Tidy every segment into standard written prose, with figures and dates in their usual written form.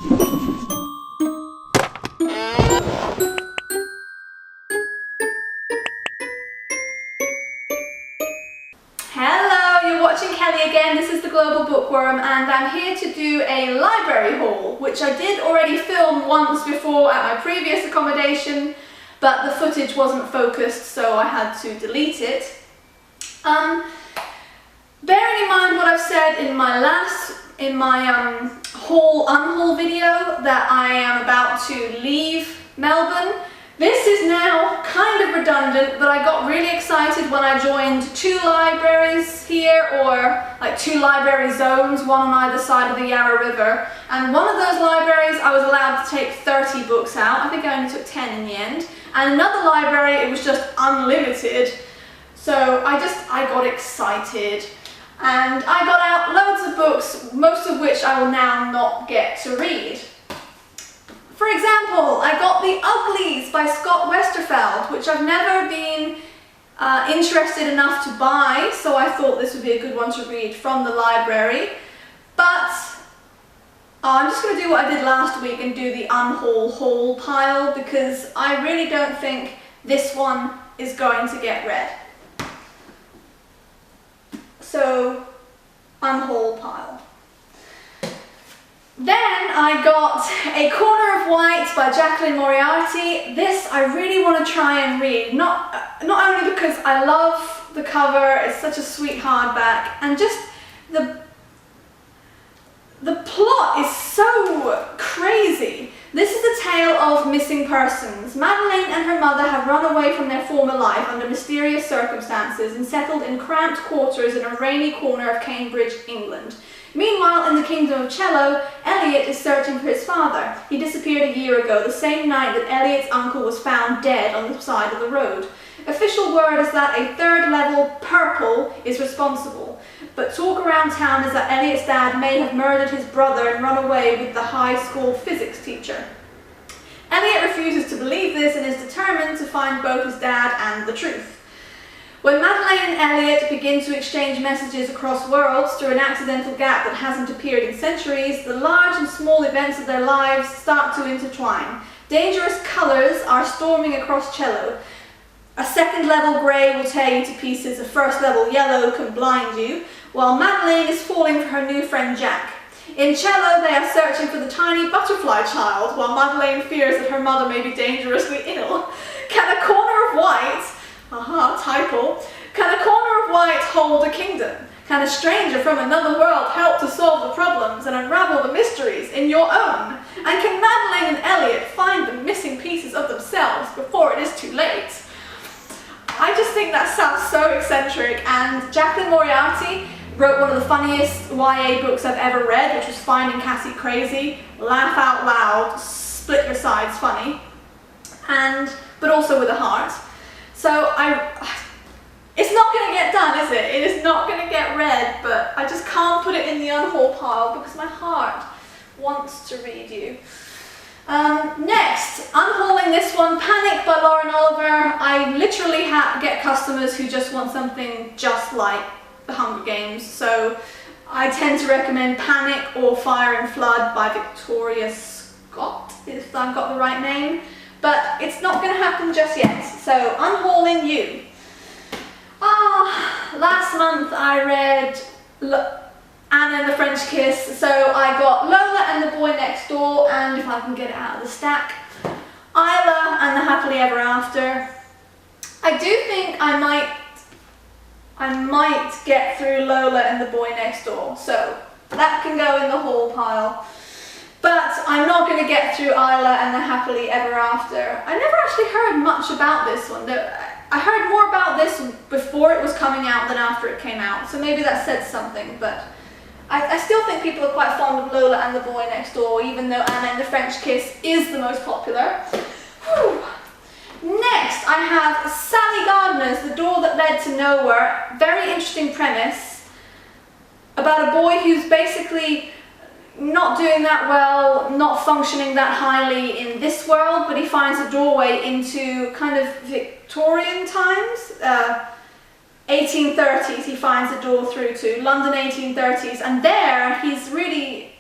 Hello, you're watching Kelly again. This is the Global Bookworm and I'm here to do a library haul, which I did already film once before at my previous accommodation, but the footage wasn't focused, so I had to delete it. Bearing in mind what I've said in my unhaul video, that I am about to leave Melbourne, this is now kind of redundant, but I got really excited when I joined 2 libraries here, or like 2 library zones, one on either side of the Yarra River. And one of those libraries I was allowed to take 30 books out. I think I only took 10 in the end. And another library, it was just unlimited. So I got excited. And I got out loads of books, most of which I will now not get to read. For example, I got The Uglies by Scott Westerfeld, which I've never been interested enough to buy, so I thought this would be a good one to read from the library. But I'm just going to do what I did last week and do the Unhaul haul pile, because I really don't think this one is going to get read. So, Unhaul pile. Then I got A Corner of White by Jacqueline Moriarty. This I really want to try and read, not only because I love the cover, it's such a sweet hardback, and just the plot is so crazy. This is a tale of missing persons. Madeleine and her mother have run away from their former life under mysterious circumstances and settled in cramped quarters in a rainy corner of Cambridge, England. Meanwhile, in the kingdom of Cello, Elliot is searching for his father. He disappeared a year ago, the same night that Elliot's uncle was found dead on the side of the road. Official word is that a 3rd level purple is responsible, but talk around town is that Elliot's dad may have murdered his brother and run away with the high school physics teacher. Elliot refuses to believe this and is determined to find both his dad and the truth. When Madeleine and Elliot begin to exchange messages across worlds through an accidental gap that hasn't appeared in centuries, the large and small events of their lives start to intertwine. Dangerous colours are storming across Cello. A 2nd level grey will tear you to pieces, a 1st level yellow can blind you, while Madeleine is falling for her new friend Jack. In Cello, they are searching for the tiny butterfly child, while Madeleine fears that her mother may be dangerously ill. Can a corner of white... typo. Can a corner of white hold a kingdom? Can a stranger from another world help to solve the problems and unravel the mysteries in your own? And can Madeleine and Elliot find the missing pieces of themselves before it is too late? I just think that sounds so eccentric, and Jacqueline Moriarty wrote one of the funniest YA books I've ever read, which was Finding Cassie Crazy. Laugh out loud, split your sides funny, but also with a heart. So it's not going to get done, is it? It is not going to get read, but I just can't put it in the unhaul pile because my heart wants to read you. Next, unhauling this one, Panic by Lauren Oliver. I literally get customers who just want something just like The Hunger Games, so I tend to recommend Panic or Fire and Flood by Victoria Scott, if I've got the right name. But it's not going to happen just yet, so unhauling you. Last month I read Anna and the French Kiss, so I got Lola and the Boy Next Door, and if I can get it out of the stack, Isla and the Happily Ever After. I do think I might get through Lola and the Boy Next Door, so that can go in the haul pile. But I'm not going to get through Isla and the Happily Ever After. I never actually heard much about this one. I heard more about this before it was coming out than after it came out, so maybe that said something, but I still think people are quite fond of Lola and the Boy Next Door, even though Anna and the French Kiss is the most popular. Whew. Next, I have Sally Gardner's The Door That Led to Nowhere. Very interesting premise about a boy who's basically not doing that well, not functioning that highly in this world, but he finds a doorway into kind of Victorian times, 1830s. He finds a door through to London 1830s, and there he's really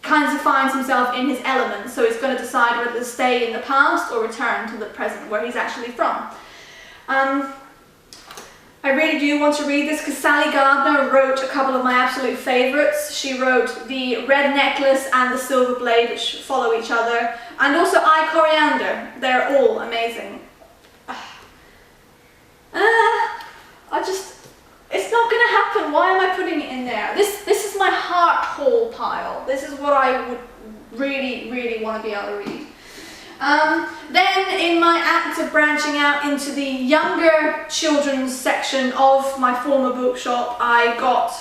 kind of finds himself in his element, so he's going to decide whether to stay in the past or return to the present, where he's actually from. I really do want to read this because Sally Gardner wrote a couple of my absolute favourites. She wrote The Red Necklace and The Silver Blade, which follow each other, and also I, Coriander. They're all amazing. It's not going to happen. Why am I putting it in there? This is my heart haul pile. This is what I would really, really want to be able to read. Then in my act of branching out into the younger children's section of my former bookshop, I got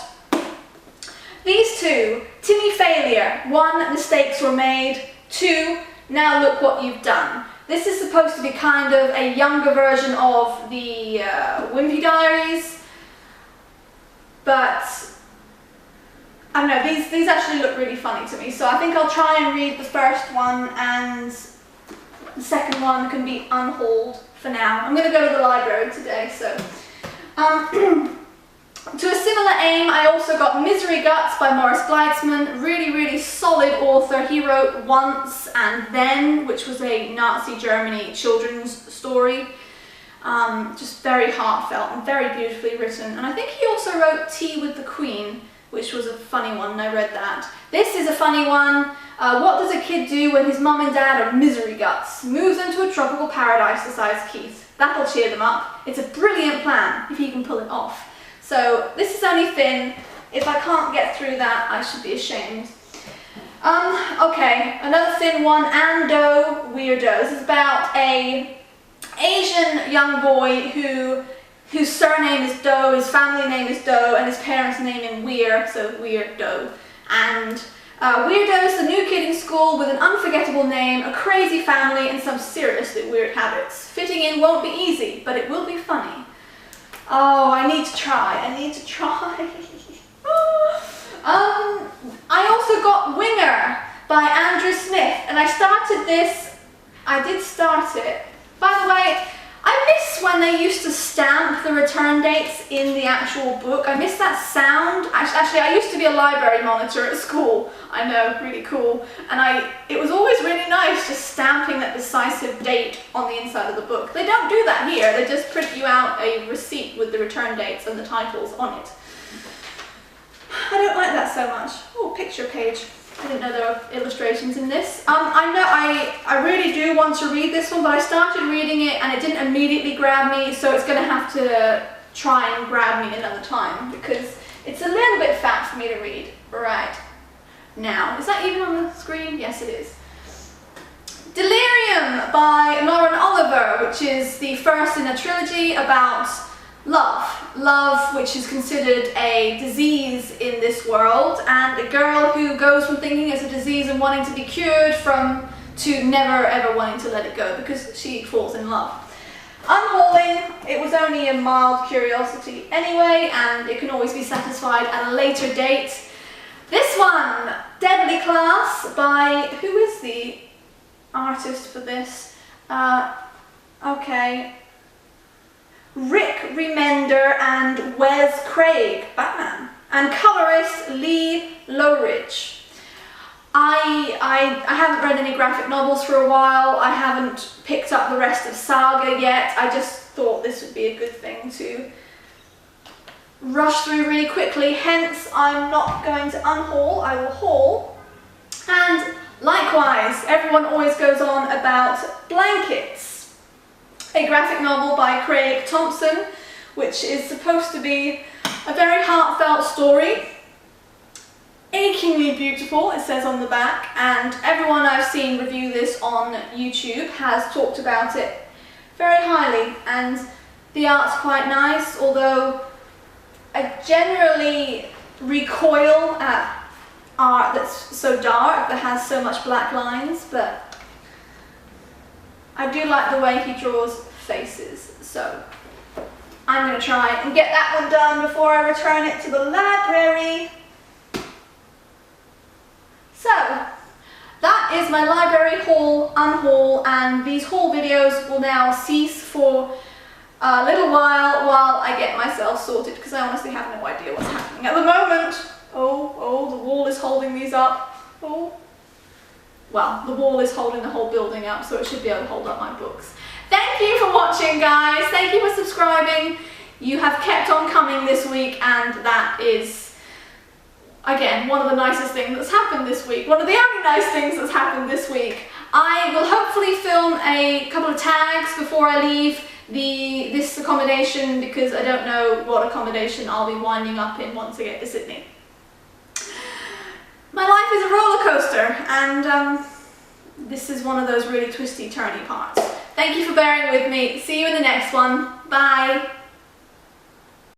these two. Timmy Failure. 1, mistakes were made. 2, now look what you've done. This is supposed to be kind of a younger version of the Wimpy Diaries, but I don't know, these actually look really funny to me, so I think I'll try and read the first one, and the second one can be unhauled for now. I'm going to go to the library today, so to a similar aim, I also got Misery Guts by Morris Gleitzman. Really, really solid author. He wrote Once and Then, which was a Nazi Germany children's story. Just very heartfelt and very beautifully written. And I think he also wrote Tea with the Queen, which was a funny one, and I read that. This is a funny one. What does a kid do when his mum and dad are misery guts? Moves into a tropical paradise, decides Keith. That'll cheer them up. It's a brilliant plan, if he can pull it off. So this is only thin. If I can't get through that, I should be ashamed. Okay, another thin one, Ando Weirdo. This is about a Asian young boy whose surname is Doe, his family name is Doe, and his parents name him Weir, so Weirdo. And Weirdo is the new kid in school with an unforgettable name, a crazy family, and some seriously weird habits. Fitting in won't be easy, but it will be funny. Oh, I need to try. I also got Winger by Andrew Smith, and I started this. I did start it. By the way, I miss when they used to stamp the return dates in the actual book. I miss that sound. Actually, I used to be a library monitor at school. I know, really cool. And it was always really nice just stamping that decisive date on the inside of the book. They don't do that here. They just print you out a receipt with the return dates and the titles on it. I don't like that so much. Oh, picture page. I didn't know there were illustrations in this. I really do want to read this one, but I started reading it and it didn't immediately grab me, so it's going to have to try and grab me another time because it's a little bit fat for me to read right now. Is that even on the screen? Yes, it is. Delirium by Lauren Oliver, which is the first in a trilogy about love, which is considered a disease in this world, and a girl who goes from thinking it's a disease and wanting to be cured to never ever wanting to let it go because she falls in love. Unhauling, it was only a mild curiosity anyway, and it can always be satisfied at a later date. This one, Deadly Class by, who is the artist for this? Okay. Rick Remender and Wes Craig, Batman, and colorist Lee Lowridge. I haven't read any graphic novels for a while. I haven't picked up the rest of Saga yet. I just thought this would be a good thing to rush through really quickly, hence I'm not going to unhaul, I will haul. And likewise, everyone always goes on about Blankets, a graphic novel by Craig Thompson, which is supposed to be a very heartfelt story. Achingly beautiful, it says on the back, and everyone I've seen review this on YouTube has talked about it very highly, and the art's quite nice, although I generally recoil at art that's so dark, that has so much black lines, but I do like the way he draws faces, so I'm going to try and get that one done before I return it to the library. So, that is my library haul, unhaul, and these haul videos will now cease for a little while I get myself sorted, because I honestly have no idea what's happening at the moment. Oh, the wall is holding these up. Oh. Well, the wall is holding the whole building up, so it should be able to hold up my books. Thank you for watching, guys. Thank you for subscribing. You have kept on coming this week, and that is, again, one of the nicest things that's happened this week. One of the only nice things that's happened this week. I will hopefully film a couple of tags before I leave this accommodation, because I don't know what accommodation I'll be winding up in once I get to Sydney. My life is a roller coaster, and this is one of those really twisty, turny parts. Thank you for bearing with me. See you in the next one. Bye.